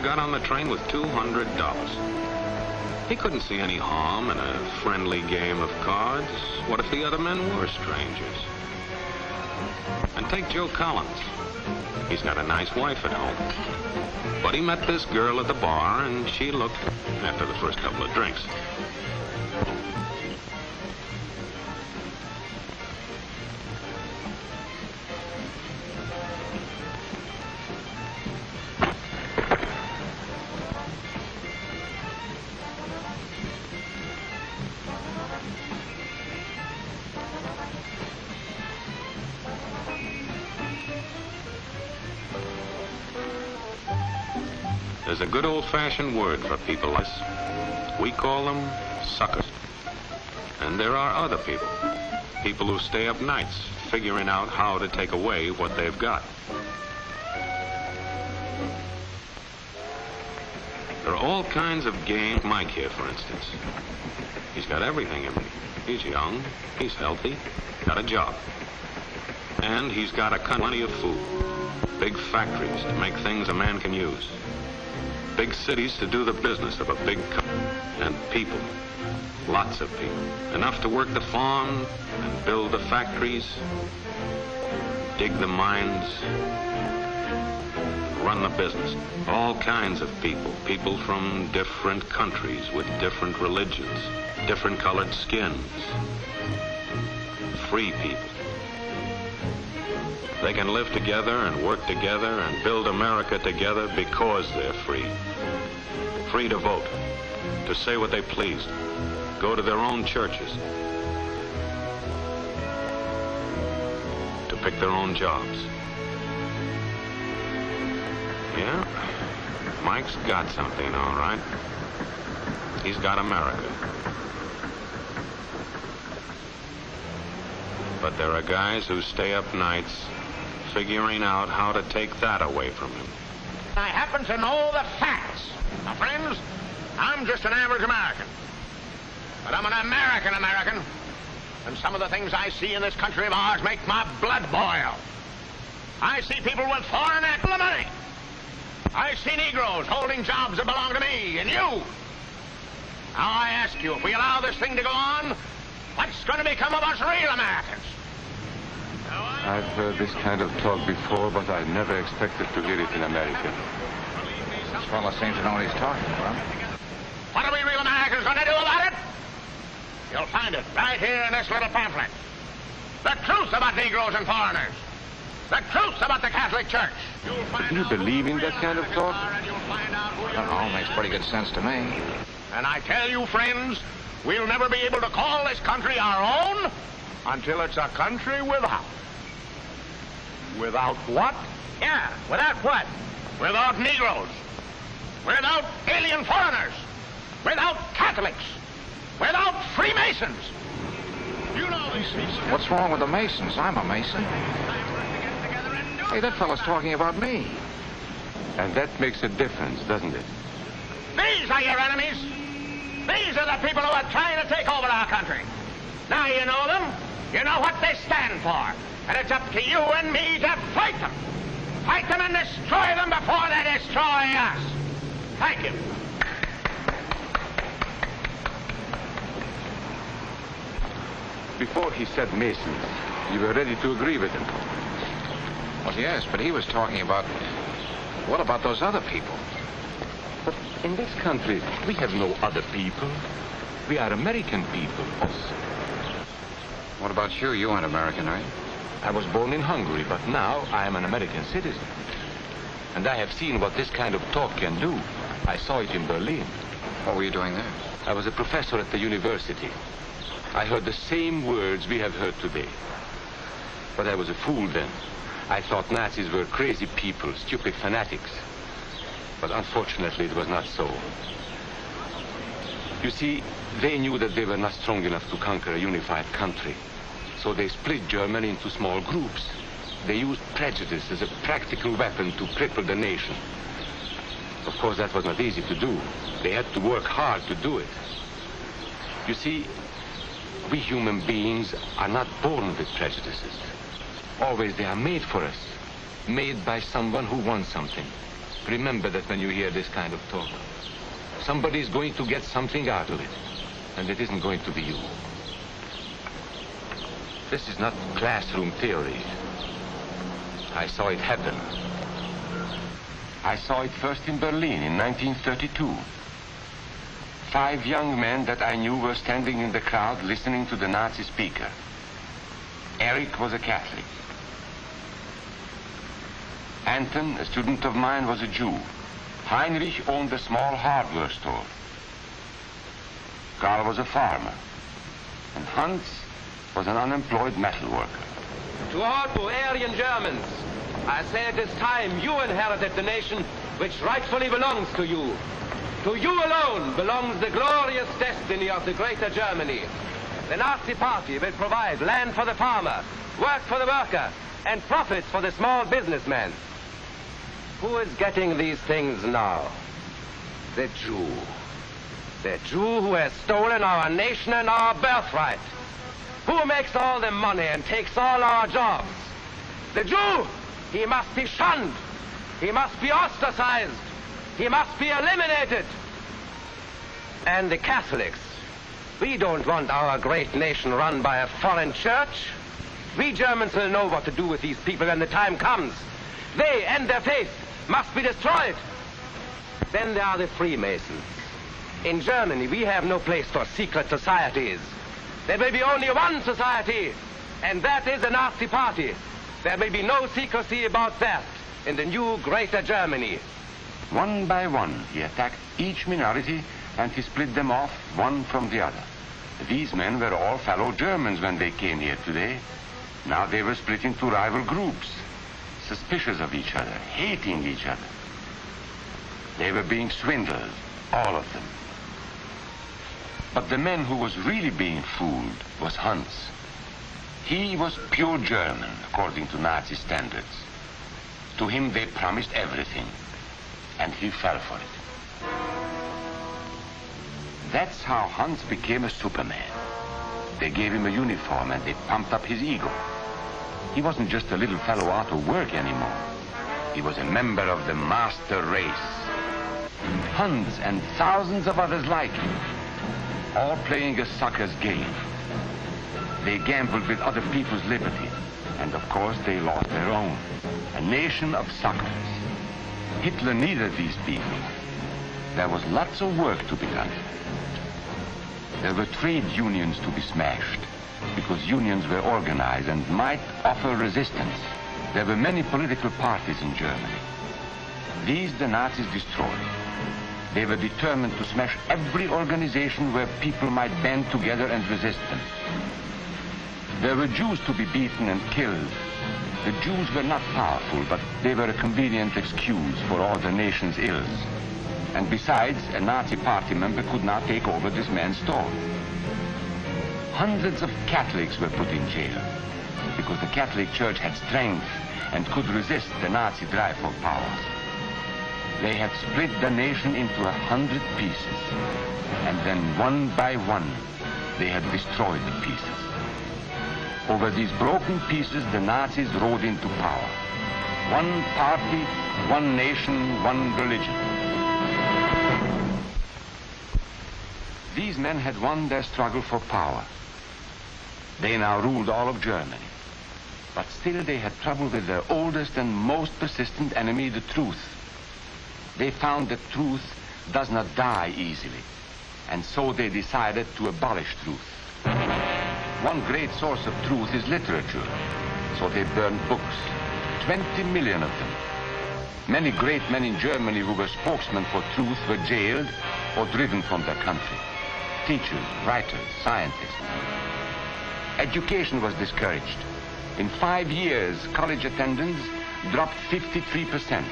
got on the train with $200. He couldn't see any harm in a friendly game of cards. What if the other men were strangers? And take Joe Collins. He's got a nice wife at home. But he met this girl at the bar, and she looked after the first couple of drinks. There's a good old-fashioned word for people like us. We call them suckers. And there are other people. People who stay up nights figuring out how to take away what they've got. There are all kinds of games. Mike here, for instance. He's got everything in him. He's young, he's healthy, got a job. And he's got plenty of food. Big factories to make things a man can use. Big cities to do the business of a big company. And people. Lots of people. Enough to work the farm and build the factories, dig the mines, run the business. All kinds of people. People from different countries with different religions, different colored skins. Free people. They can live together and work together and build America together because they're free. Free to vote, to say what they please, go to their own churches, to pick their own jobs. Yeah, Mike's got something, all right. He's got America. But there are guys who stay up nights figuring out how to take that away from him. I happen to know the facts. My friends, I'm just an average American. But I'm an American. And some of the things I see in this country of ours make my blood boil. I see people with foreign money. I see Negroes holding jobs that belong to me and you. Now I ask you, if we allow this thing to go on, what's going to become of us real Americans? I've heard this kind of talk before, but I never expected to hear it in America. This fellow seems to know what he's talking about. What are we real Americans going to do about it? You'll find it right here in this little pamphlet. The truth about Negroes and foreigners. The truth about the Catholic Church. Do you believe in that kind of talk? I don't know, makes pretty good sense to me. And I tell you, friends, we'll never be able to call this country our own until it's a country without. Without what? Yeah, without what? Without Negroes. Without alien foreigners. Without Catholics. Without Freemasons. You know these people. What's wrong with the Masons? I'm a Mason. Hey, that fellow's talking about me. And that makes a difference, doesn't it? These are your enemies. These are the people who are trying to take over our country. Now you know them. You know what they stand for. And it's up to you and me to fight them. Fight them and destroy them before they destroy us. Thank you. Before he said Masons, you were ready to agree with him. Well, yes, but he was talking about... What about those other people? But in this country, we have no other people. We are American people. What about you? You aren't American, are you? I was born in Hungary, but now I am an American citizen. And I have seen what this kind of talk can do. I saw it in Berlin. What were you doing there? I was a professor at the university. I heard the same words we have heard today. But I was a fool then. I thought Nazis were crazy people, stupid fanatics. But unfortunately, it was not so. You see, they knew that they were not strong enough to conquer a unified country. So they split Germany into small groups. They used prejudice as a practical weapon to cripple the nation. Of course, that was not easy to do. They had to work hard to do it. You see, we human beings are not born with prejudices. Always they are made for us. Made by someone who wants something. Remember that when you hear this kind of talk. Somebody's going to get something out of it, and it isn't going to be you. This is not classroom theory. I saw it happen. I saw it first in Berlin in 1932. 5 young men that I knew were standing in the crowd listening to the Nazi speaker. Eric was a Catholic. Anton, a student of mine, was a Jew. Heinrich owned a small hardware store. Karl was a farmer. And Hans was an unemployed metal worker. To all Aryan Germans, I say it is time you inherited the nation which rightfully belongs to you. To you alone belongs the glorious destiny of the Greater Germany. The Nazi Party will provide land for the farmer, work for the worker, and profits for the small businessman. Who is getting these things now? The Jew. The Jew who has stolen our nation and our birthright. Who makes all the money and takes all our jobs? The Jew! He must be shunned. He must be ostracized. He must be eliminated. And the Catholics. We don't want our great nation run by a foreign church. We Germans will know what to do with these people when the time comes. They and their faith must be destroyed. Then there are the Freemasons. In Germany, we have no place for secret societies. There will be only one society, and that is the Nazi Party. There will be no secrecy about that in the new Greater Germany. One by one, he attacked each minority, and he split them off one from the other. These men were all fellow Germans when they came here today. Now they were split into rival groups, suspicious of each other, hating each other. They were being swindled, all of them. But the man who was really being fooled was Hans. He was pure German, according to Nazi standards. To him they promised everything, and he fell for it. That's how Hans became a Superman. They gave him a uniform and they pumped up his ego. He wasn't just a little fellow out of work anymore. He was a member of the master race. Hans and thousands of others like him, all playing a sucker's game. They gambled with other people's liberty, and of course they lost their own. A nation of suckers. Hitler needed these people. There was lots of work to be done. There were trade unions to be smashed, because unions were organized and might offer resistance. There were many political parties in Germany. These the Nazis destroyed. They were determined to smash every organization where people might band together and resist them. There were Jews to be beaten and killed. The Jews were not powerful, but they were a convenient excuse for all the nation's ills. And besides, a Nazi party member could not take over this man's store. Hundreds of Catholics were put in jail because the Catholic Church had strength and could resist the Nazi drive for power. They had split the nation into 100 pieces, and then one by one, they had destroyed the pieces. Over these broken pieces, the Nazis rode into power. One party, one nation, one religion. These men had won their struggle for power. They now ruled all of Germany. But still they had trouble with their oldest and most persistent enemy, the truth. They found that truth does not die easily, and so they decided to abolish truth. One great source of truth is literature, so they burned books, 20 million of them. Many great men in Germany who were spokesmen for truth were jailed or driven from their country. Teachers, writers, scientists. Education was discouraged. In 5 years, college attendance dropped 53%.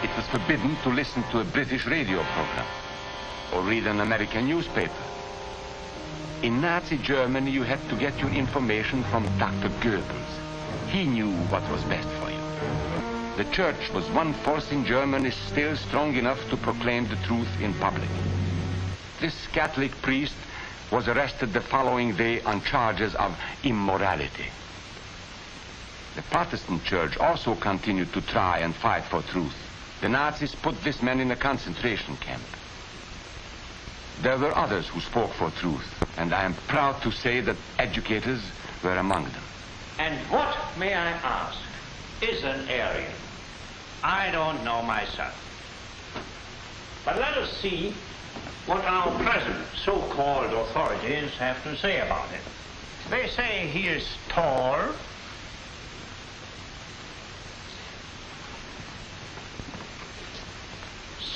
It was forbidden to listen to a British radio program or read an American newspaper. In Nazi Germany, you had to get your information from Dr. Goebbels. He knew what was best for you. The church was one force in Germany still strong enough to proclaim the truth in public. This Catholic priest was arrested the following day on charges of immorality. The Protestant church also continued to try and fight for truth. The Nazis put this man in a concentration camp. There were others who spoke for truth, and I am proud to say that educators were among them. And what, may I ask, is an Aryan? I don't know myself. But let us see what our present so-called authorities have to say about it. They say he is tall,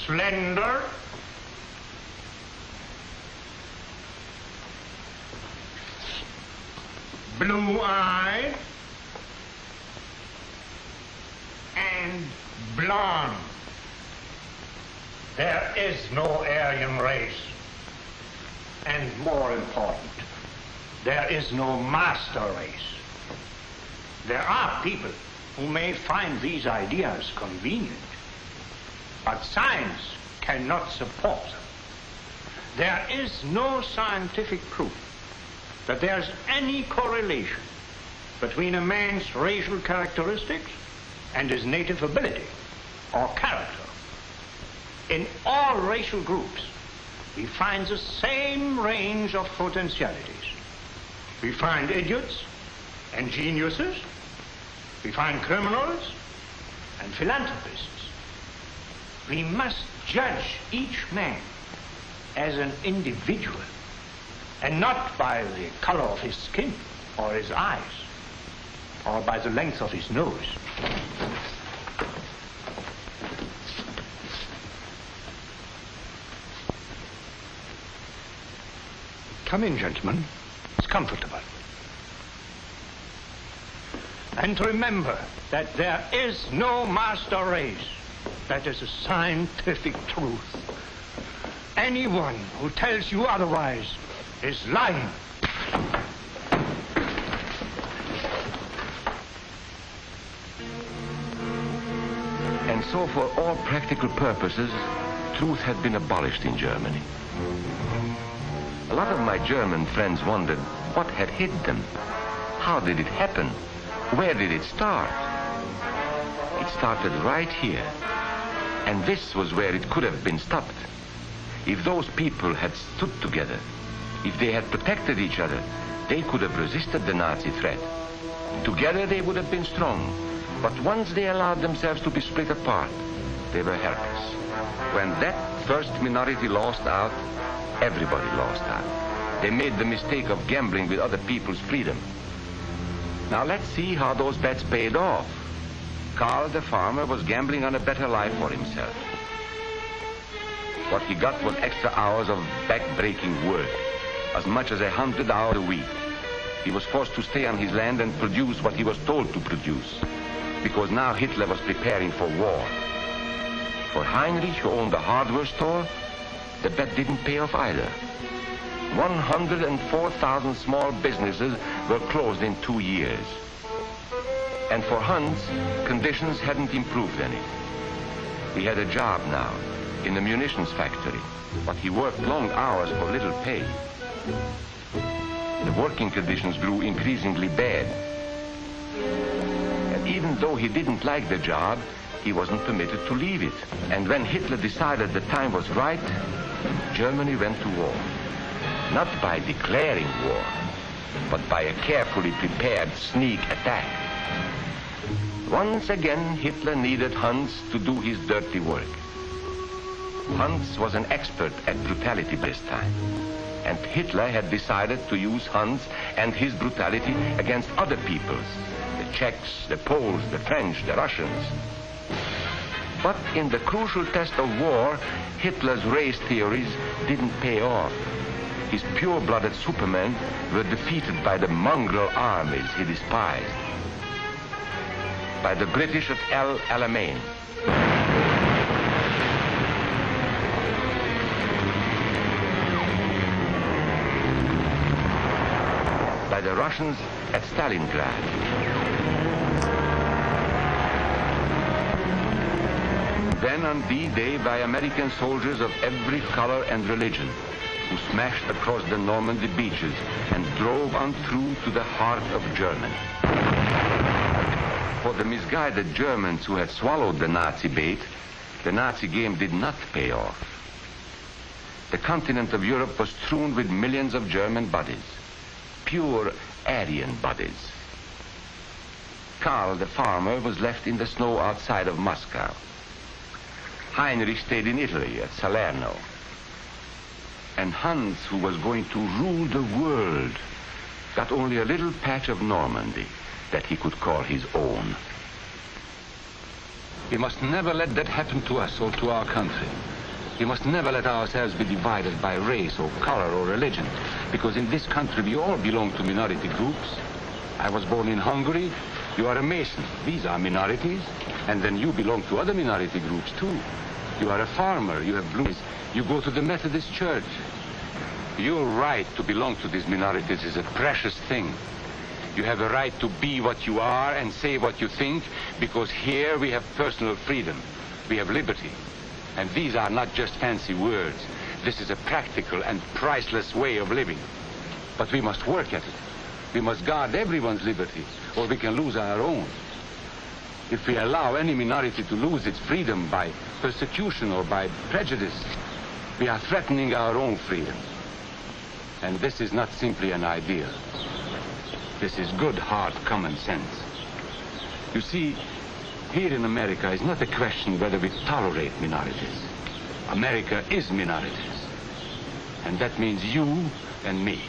slender, blue-eyed, and blonde. There is no Aryan race. And more important, there is no master race. There are people who may find these ideas convenient, but science cannot support them. There is no scientific proof that there's any correlation between a man's racial characteristics and his native ability or character. In all racial groups, we find the same range of potentialities. We find idiots and geniuses. We find criminals and philanthropists. We must judge each man as an individual and not by the color of his skin or his eyes or by the length of his nose. Come in, gentlemen. It's comfortable. And remember that there is no master race. That is a scientific truth. Anyone who tells you otherwise is lying. And so for all practical purposes, truth had been abolished in Germany. A lot of my German friends wondered what had hit them. How did it happen? Where did it start? It started right here. And this was where it could have been stopped. If those people had stood together, if they had protected each other, they could have resisted the Nazi threat. Together they would have been strong. But once they allowed themselves to be split apart, they were helpless. When that first minority lost out, everybody lost out. They made the mistake of gambling with other people's freedom. Now let's see how those bets paid off. Karl the farmer was gambling on a better life for himself. What he got was extra hours of back-breaking work, as much as 100 hours a week. He was forced to stay on his land and produce what he was told to produce, because now Hitler was preparing for war. For Heinrich, who owned a hardware store, the bet didn't pay off either. 104,000 small businesses were closed in 2 years. And for Hans, conditions hadn't improved any. He had a job now in a munitions factory, but he worked long hours for little pay. The working conditions grew increasingly bad. And even though he didn't like the job, he wasn't permitted to leave it. And when Hitler decided the time was right, Germany went to war. Not by declaring war, but by a carefully prepared sneak attack. Once again, Hitler needed Hans to do his dirty work. Hans was an expert at brutality this time, and Hitler had decided to use Hans and his brutality against other peoples, the Czechs, the Poles, the French, the Russians. But in the crucial test of war, Hitler's race theories didn't pay off. His pure-blooded supermen were defeated by the mongrel armies he despised. By the British at El Alamein. By the Russians at Stalingrad. Then on D-Day by American soldiers of every color and religion, who smashed across the Normandy beaches and drove on through to the heart of Germany. For the misguided Germans who had swallowed the Nazi bait, the Nazi game did not pay off. The continent of Europe was strewn with millions of German bodies, pure Aryan bodies. Karl, the farmer, was left in the snow outside of Moscow. Heinrich stayed in Italy at Salerno. And Hans, who was going to rule the world, got only a little patch of Normandy that he could call his own. We must never let that happen to us or to our country. We must never let ourselves be divided by race or color or religion, because in this country we all belong to minority groups. I was born in Hungary. You are a Mason. These are minorities. And then you belong to other minority groups too. You are a farmer. You have blue eyes. You go to the Methodist Church. Your right to belong to these minorities is a precious thing. You have a right to be what you are and say what you think, because here we have personal freedom. We have liberty. And these are not just fancy words. This is a practical and priceless way of living. But we must work at it. We must guard everyone's liberty, or we can lose our own. If we allow any minority to lose its freedom by persecution or by prejudice, we are threatening our own freedom. And this is not simply an idea. This is good, hard common sense. You see, here in America is not a question whether we tolerate minorities. America is minorities. And that means you and me.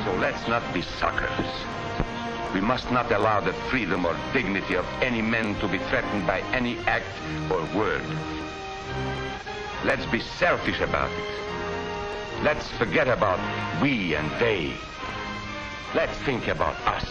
So let's not be suckers. We must not allow the freedom or dignity of any man to be threatened by any act or word. Let's be selfish about it. Let's forget about we and they. Let's think about us.